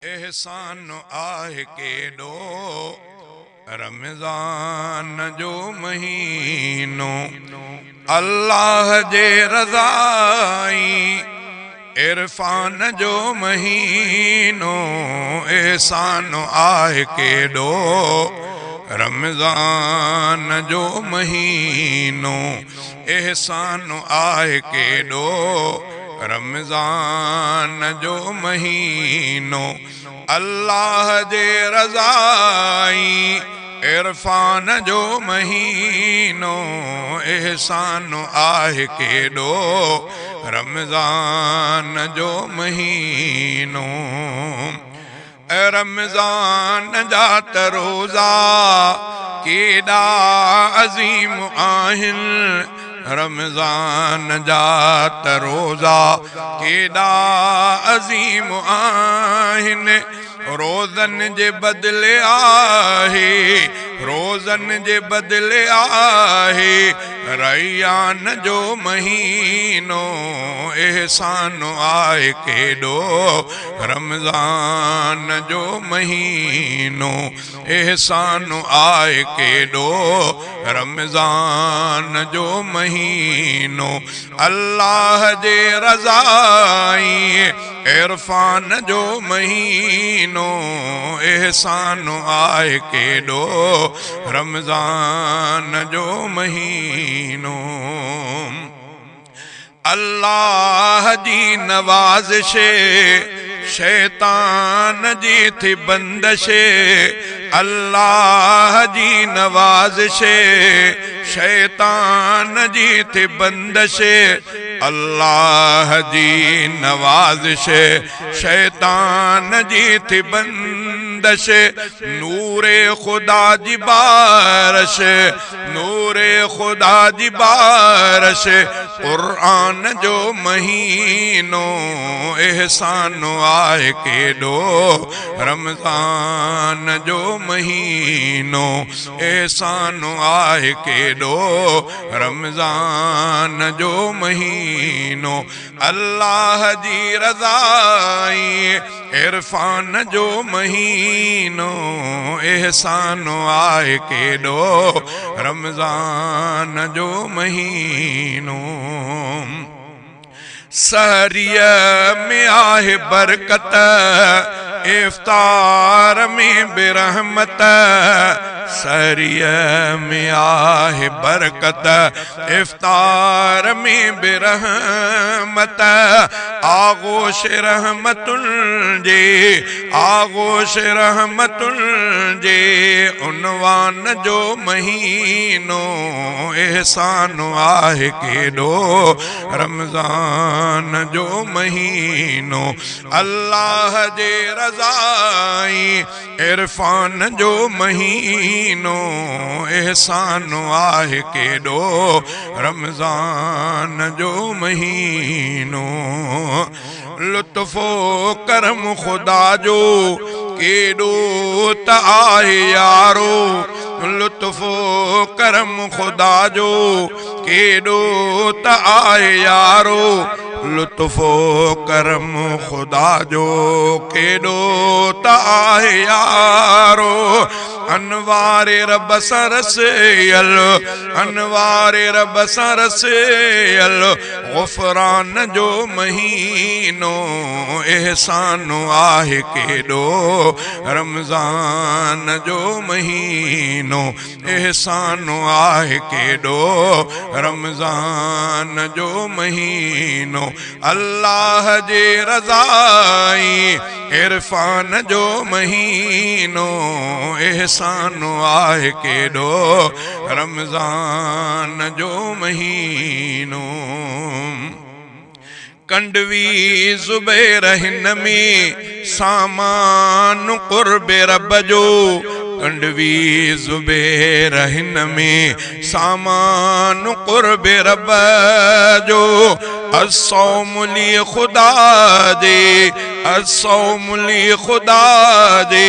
एहसान आहे केॾो रमज़ान जो महीनो अल्लाह जे रज़ाई इरफान जो महीनो एहसान आहे केॾो रमज़ान जो महीनो एहसान आहे केॾो रमज़ान जो महीनो अल्लाह जे रज़ाई इरफान जो महीनो एहसान आहे केॾो रमज़ान जो महीनो रमज़ान जा त रोज़ा केॾा अज़ीम आहिनि रमज़ान जा त रोज़ा केॾा अज़ीम आहिनि रोज़नि जे बदिले आहे रोज़नि जे बदिले आहे रैयान जो महीनो एहसान आहे केॾो रमज़ान जो महीनो एहसान आहे केॾो रमज़ान जो महीनो अल्लाह जे रज़ाई इरफान जो महीनो एहसान आहे केॾो रमज़ान जो महीनो अल्लाह जी नवाज़िश शैतान जी थी बंदिश अल्लाह जी नवाज़िश शैतान जी थी बंदिश अल्लाह जी नवाज़िश शैतान जी थी बंदिश नूरे खुदा जी बारिश नूरे खुदा जी बारिश क़ुरान जो महीनो एहसान आहे केॾो रमज़ान जो महीनो एहसान आहे केॾो रमज़ान जो महीनो अल्लाह जी रज़ाई इरफान जो महीनो एहसान आहे केॾो रमज़ान जो महीनो सहरीअ में आहे बरकत इफ्तार में बिरहमत सहरीअ में आहे बरकत इफ्तार में बिरहमत आगोश रहमतुल जे आगोश रहमतुल जे उनवान जो महीनो एहसान आहे केॾो रमज़ान जो महीनो अल्लाह जे रज़ाई इरफान जो महीनो एहसान आहे केॾो रमज़ान जो महीनो लुत्फ़ो करम खुदा जो केॾो त आहे यारो लुत्फ़ो करम खुदा जो केॾो त आहे यारो लुत्फ़ो करम खुदा जो केॾो त आहे यारो अनवारे रब सरसियल अनवारे रब सरसियल गुफ़रान जो महीनो एहसान आहे केॾो रमज़ान जो महीनो एहसान आहे केॾो रमज़ान जो महीनो अल्लाह जे रज़ाई इरफान जो महीनो एहसान आहे केॾो रमज़ान जो महीनो कंडवी ज़ुबैर हिन में सामान क़ुर्ब रब जो कंडवी ज़ुबैर हिन में सामान क़ुर्ब रब जो असौमुली खुदा दे, असौमुली खुदा दे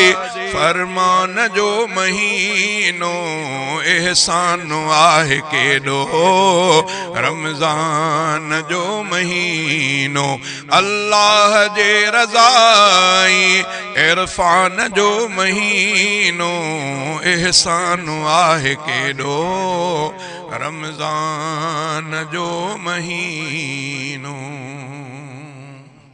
फरमान जो महीनो एहसान आहे केॾो रमज़ान जो महीनो अल्लाह जे रज़ाई इरफान जो महीनो एहसान आहे केॾो रमज़ान जो महीनो।